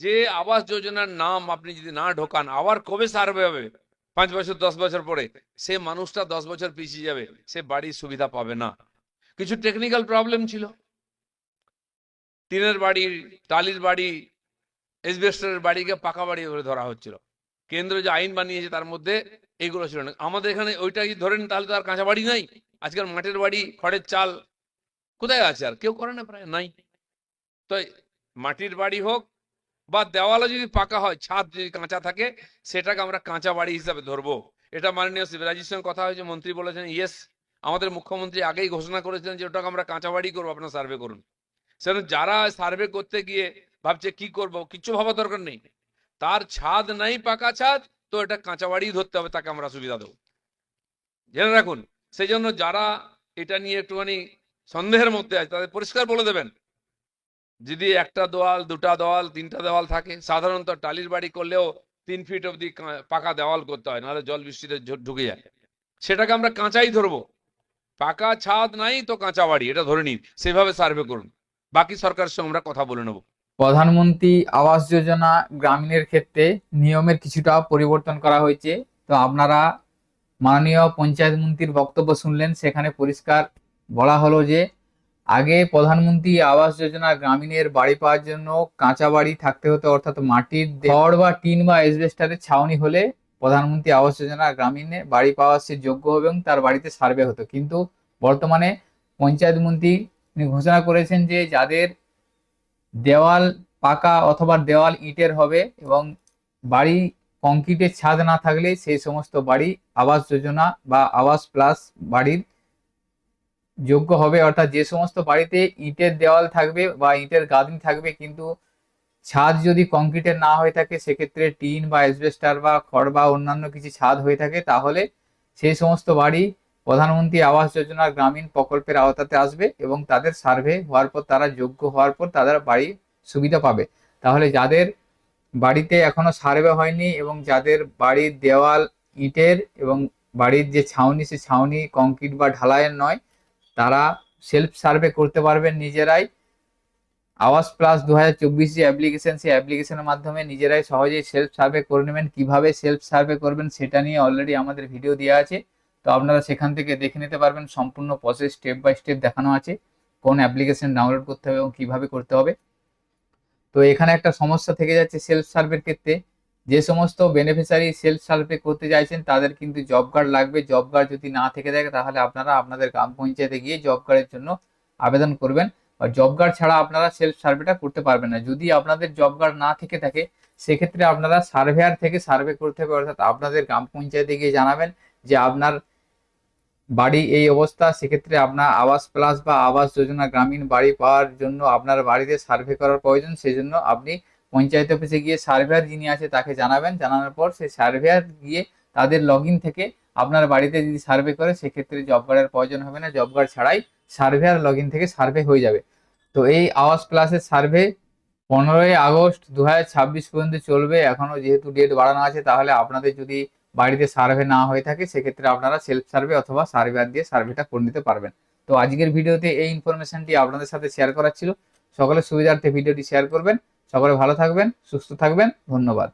যে আবাস যোজনার নাম আপনি যদি না ঢোকান, আবার কবে সার্ভে হবে? 5 বছর 10 বছর পরে সে মানুষটা 10 বছর পিছিয়ে যাবে, সে বাড়ির সুবিধা পাবে না। কিছু টেকনিক্যাল প্রবলেম ছিল, টিনের বাড়ি, টালির বাড়ি, এসবেস্টরের বাড়িকে পাকা বাড়ি করে ধরা হচ্ছিল। কেন্দ্র যে আইন বানিয়েছে তার মধ্যে এইগুলো ছিল না। আমাদের এখানে ওইটাই ধরেন, তাহলে তো আর কাঁচা বাড়ি নাই। আজকাল মাটির বাড়ি, খড়ের চাল কোথায় আছে? আর কেউ করে না, প্রায় নাই। তো মাটির বাড়ি হোক বা দেওয়ালে যদি পাকা হয়, ছাদ যদি কাঁচা থাকে, সেটাকে আমরা কাঁচা বাড়ি হিসাবে ধরবো। এটা মাননীয় শিবরাজির সঙ্গে কথা হয়েছে, মন্ত্রী বলেছেন ইয়েস। আমাদের মুখ্যমন্ত্রী আগেই ঘোষণা করেছিলেন যে ওটাকে আমরা কাঁচা বাড়ি করবো, আপনারা সার্ভে করুন। সেজন্য যারা সার্ভে করতে গিয়ে ভাবছে কি করব, কিচ্ছু ভাবা দরকার নেই। তার ছাদ নাই, পাকা ছাদ, তো এটা কাঁচা বাড়ি ধরতে হবে, তাকে আমরা সুবিধা দেবো, জেনে রাখুন। সেই জন্য যারা এটা নিয়ে একটুখানি সন্দেহের মধ্যে আছে, তাদের পরিষ্কার বলে দেবেন, যদি একটা দেওয়াল, দুটা দেওয়াল, তিনটা দেওয়াল থাকে, সাধারণত টালির বাড়ি করলেও 3 ফিট অব্দি পাকা দেওয়াল করতে হয়, নাহলে জল বৃষ্টিতে ঢুকে যায়। সেটাকে আমরা কাঁচাই ধরবো। পাকা ছাদ নাই তো কাঁচা বাড়ি, এটা ধরে নিন, সেভাবে সার্ভে করুন। বাকি সরকারের সঙ্গে আমরা কথা বলে নেবো। প্রধানমন্ত্রী আবাস যোজনা গ্রামীণের ক্ষেত্রে নিয়মের কিছুটা পরিবর্তন করা হয়েছে। তো আপনারা মাননীয় পঞ্চায়েত মন্ত্রীর বক্তব্য শুনলেন, সেখানে পরিষ্কার বলা হলো যে আগে প্রধানমন্ত্রী আবাস যোজনা গ্রামীণের বাড়ি পাওয়ার জন্য কাঁচা বাড়ি থাকতে হতো, অর্থাৎ মাটির খড় বা টিন বা এসবেস্টারের ছাউনি হলে প্রধানমন্ত্রী আবাস যোজনা গ্রামীণে বাড়ি পাওয়া সে যোগ্য হবে এবং তার বাড়িতে সার্ভে হতো। কিন্তু বর্তমানে পঞ্চায়েত মন্ত্রী তিনি ঘোষণা করেছেন যে যাদের দেওয়াল পাকা অথবা দেওয়াল ইটের হবে এবং বাড়ি কংক্রিটের ছাদ না থাকলে সেই সমস্ত বাড়ি আবাস যোজনা বা আবাস প্লাস বাড়ির যোগ্য হবে। অর্থাৎ যে সমস্ত বাড়িতে ইটের দেওয়াল থাকবে বা ইটের গাঁথনি থাকবে কিন্তু ছাদ যদি কংক্রিটের না হয়ে থাকে, সেক্ষেত্রে টিন বা এসবেস্টার বা খড় বা অন্যান্য কিছু ছাদ হয়ে থাকে, তাহলে সেই সমস্ত বাড়ি প্রধানমন্ত্রী আবাস যোজনা গ্রামীণ প্রকল্পের আওতাতে আসবে এবং তাদের সার্ভে হওয়ার পর, তারা যোগ্য হওয়ার পর তাদের বাড়ি সুবিধা পাবে। তাহলে যাদের বাড়িতে এখনো সার্ভে হয়নি এবং যাদের বাড়ির দেওয়াল ইটের এবং বাড়ির যে ছাউনি সে ছাউনি কংক্রিট বা ঢালাইয়ের নয়, তারা সেলফ সার্ভে করতে পারবেন নিজেরাই। আওয়াজ প্লাস 2024 যে অ্যাপ্লিকেশন, সেই অ্যাপ্লিকেশনের মাধ্যমে নিজেরাই সহজেই সেলফ সার্ভে করে নেবেন। কিভাবে সেলফ সার্ভে করবেন সেটা নিয়ে অলরেডি আমাদের ভিডিও দেওয়া আছে, তো আপনারা সেখান থেকে দেখে নিতে পারবেন। সম্পূর্ণ প্রসেস স্টেপ বাই স্টেপ দেখানো আছে, কোন অ্যাপ্লিকেশন ডাউনলোড করতে হবে এবং কিভাবে করতে হবে। তো এখানে একটা সমস্যা থেকে যাচ্ছে সেলফ সার্ভের ক্ষেত্রে। যে সমস্ত বেনিফিশিয়ারি সেলফ সার্ভে করতে চাইছেন তাদের কিন্তু জব কার্ড লাগবে। জব কার্ড যদি না থেকে থাকে তাহলে আপনারা আপনাদের গ্রাম পঞ্চায়েতে গিয়ে জব কার্ডের জন্য আবেদন করবেন। আর জব কার্ড ছাড়া আপনারা সেলফ সার্ভেটা করতে পারবেন না। যদি আপনাদের জব কার্ড না থেকে থাকে, সেক্ষেত্রে আপনারা সার্ভেয়ার থেকে সার্ভে করতে হবে, অর্থাৎ আপনাদের গ্রাম পঞ্চায়েতে গিয়ে জানাবেন যে আপনার বাড়ি এই অবস্থা। সেক্ষেত্রে আপনার আবাস প্লাস বা আবাস যোজনা গ্রামীণ বাড়ি পাওয়ার জন্য আপনার বাড়িতে সার্ভে করার প্রয়োজন। সেই জন্য আপনি পঞ্চায়েত অফিসে গিয়ে সার্ভেয়ার যিনি আছে তাকে জানাবেন। জানানোর পর সেই সার্ভেয়ার গিয়ে তাদের লগ ইন থেকে আপনার বাড়িতে যদি সার্ভে করে, সেক্ষেত্রে জব কার্ডের প্রয়োজন হবে না। জব কার্ড ছাড়াই সার্ভেয়ার লগ ইন থেকে সার্ভে হয়ে যাবে। তো এই আবাস প্লাসের সার্ভে 15ই আগস্ট 2026 পর্যন্ত চলবে। এখনো যেহেতু ডেট বাড়ানো আছে, তাহলে আপনাদের যদি বাড়িতে সার্ভে না হয়ে থাকে, সেক্ষেত্রে আপনারা সেলফ সার্ভে অথবা সার্ভেয়ার দিয়ে সার্ভেটা করে নিতে পারবেন। তো আজকের ভিডিওতে এই ইনফরমেশনটি আপনাদের সাথে শেয়ার করার ছিল। সকলের সুবিধার্থে ভিডিওটি শেয়ার করবেন। সকলে ভালো থাকবেন, সুস্থ থাকবেন। ধন্যবাদ।